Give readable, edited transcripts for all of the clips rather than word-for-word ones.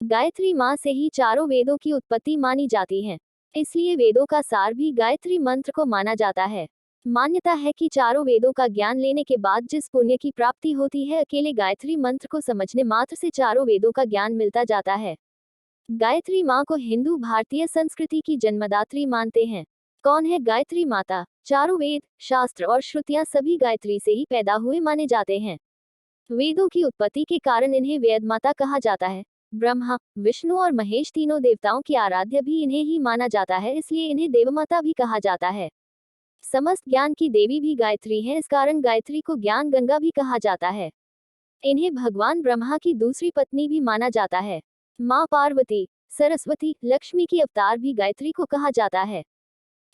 गायत्री माँ से ही चारों वेदों की उत्पत्ति मानी जाती है, इसलिए वेदों का सार भी गायत्री मंत्र को माना जाता है। मान्यता है कि चारों वेदों का ज्ञान लेने के बाद जिस पुण्य की प्राप्ति होती है, अकेले गायत्री मंत्र को समझने मात्र से चारों वेदों का ज्ञान मिलता जाता है। गायत्री माँ को हिंदू भारतीय संस्कृति की जन्मदात्री मानते हैं। कौन है गायत्री माता? चारों वेद, शास्त्र और श्रुतियां सभी गायत्री से ही पैदा हुए माने जाते हैं। वेदों की उत्पत्ति के कारण इन्हें वेद माता कहा जाता है। ब्रह्मा, विष्णु और महेश तीनों देवताओं की आराध्य भी इन्हें ही माना जाता है, इसलिए इन्हें देवमाता भी कहा जाता है। समस्त ज्ञान की देवी भी गायत्री है, इस कारण गायत्री को ज्ञान गंगा भी कहा जाता है। इन्हें भगवान ब्रह्मा की दूसरी पत्नी भी माना जाता है। माँ पार्वती, सरस्वती, लक्ष्मी की अवतार भी गायत्री को कहा जाता है।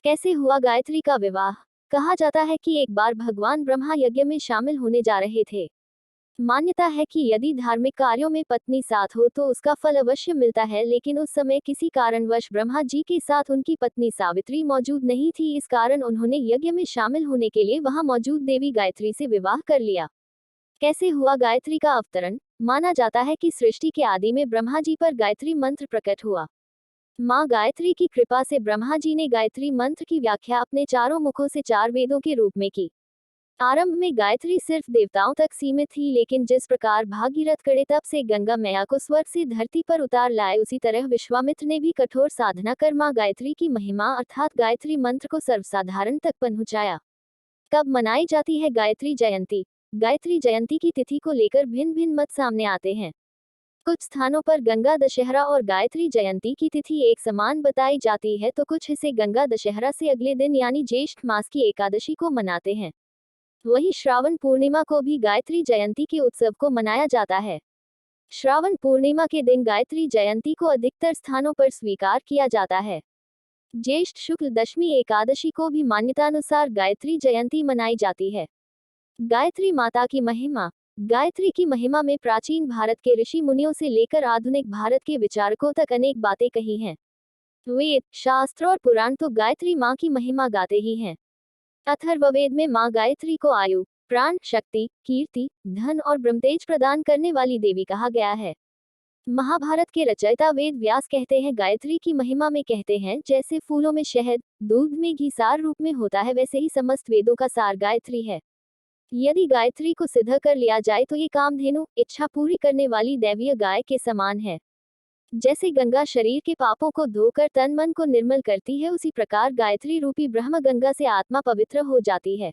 कैसे हुआ गायत्री का विवाह? कहा जाता है कि एक बार भगवान ब्रह्मा यज्ञ में शामिल होने जा रहे थे। मान्यता है कि यदि धार्मिक कार्यों में पत्नी साथ हो तो उसका फल अवश्य मिलता है, लेकिन उस समय किसी कारणवश ब्रह्मा जी के साथ उनकी पत्नी सावित्री मौजूद नहीं थी, इस कारण उन्होंने यज्ञ में शामिल होने के लिए वहां मौजूद देवी गायत्री से विवाह कर लिया। कैसे हुआ गायत्री का अवतरण? माना जाता है कि सृष्टि के आदि में ब्रह्मा जी पर गायत्री मंत्र प्रकट हुआ। माँ गायत्री की कृपा से ब्रह्मा जी ने गायत्री मंत्र की व्याख्या अपने चारों मुखों से चार वेदों के रूप में की। आरंभ में गायत्री सिर्फ देवताओं तक सीमित थी, लेकिन जिस प्रकार भागीरथ कड़े तप से गंगा मैया को स्वर्ग से धरती पर उतार लाए, उसी तरह विश्वामित्र ने भी कठोर साधना कर माँ गायत्री की महिमा अर्थात गायत्री मंत्र को सर्वसाधारण तक पहुंचाया। कब मनाई जाती है गायत्री जयंती? गायत्री जयंती की तिथि को लेकर भिन्न भिन्न मत सामने आते हैं। कुछ स्थानों पर गंगा दशहरा और गायत्री जयंती की तिथि एक समान बताई जाती है, तो कुछ इसे गंगा दशहरा से अगले दिन यानी ज्येष्ठ मास की एकादशी को मनाते हैं। वहीं श्रावण पूर्णिमा को भी गायत्री जयंती के उत्सव को मनाया जाता है। श्रावण पूर्णिमा के दिन गायत्री जयंती को अधिकतर स्थानों पर स्वीकार किया जाता है। ज्येष्ठ शुक्ल दशमी एकादशी को भी मान्यतानुसार गायत्री जयंती मनाई जाती है। गायत्री माता की महिमा। गायत्री की महिमा में प्राचीन भारत के ऋषि मुनियों से लेकर आधुनिक भारत के विचारकों तक अनेक बातें कही हैं। वेद, शास्त्र और पुराण तो गायत्री माँ की महिमा गाते ही हैं। अथर्ववेद में माँ गायत्री को आयु, प्राण, शक्ति, कीर्ति, धन और ब्रह्मतेज प्रदान करने वाली देवी कहा गया है। महाभारत के रचयिता वेद व्यास कहते हैं गायत्री की महिमा में कहते हैं, जैसे फूलों में शहद, दूध में घी सार रूप में होता है, वैसे ही समस्त वेदों का सार गायत्री है। यदि गायत्री को सिद्ध कर लिया जाए तो ये कामधेनु, इच्छा पूरी करने वाली दैवीय गाय के समान है। जैसे गंगा शरीर के पापों को धोकर तन मन को निर्मल करती है, उसी प्रकार गायत्री रूपी ब्रह्म गंगा से आत्मा पवित्र हो जाती है।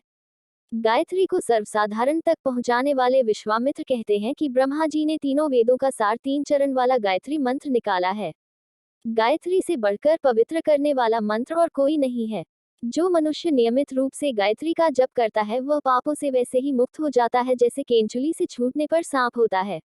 गायत्री को सर्वसाधारण तक पहुंचाने वाले विश्वामित्र कहते हैं कि ब्रह्मा जी ने तीनों वेदों का सार 3 चरण वाला गायत्री मंत्र निकाला है। गायत्री से बढ़कर पवित्र करने वाला मंत्र और कोई नहीं है। जो मनुष्य नियमित रूप से गायत्री का जप करता है वह पापों से वैसे ही मुक्त हो जाता है, जैसे केंचुली से छूटने पर सांप होता है।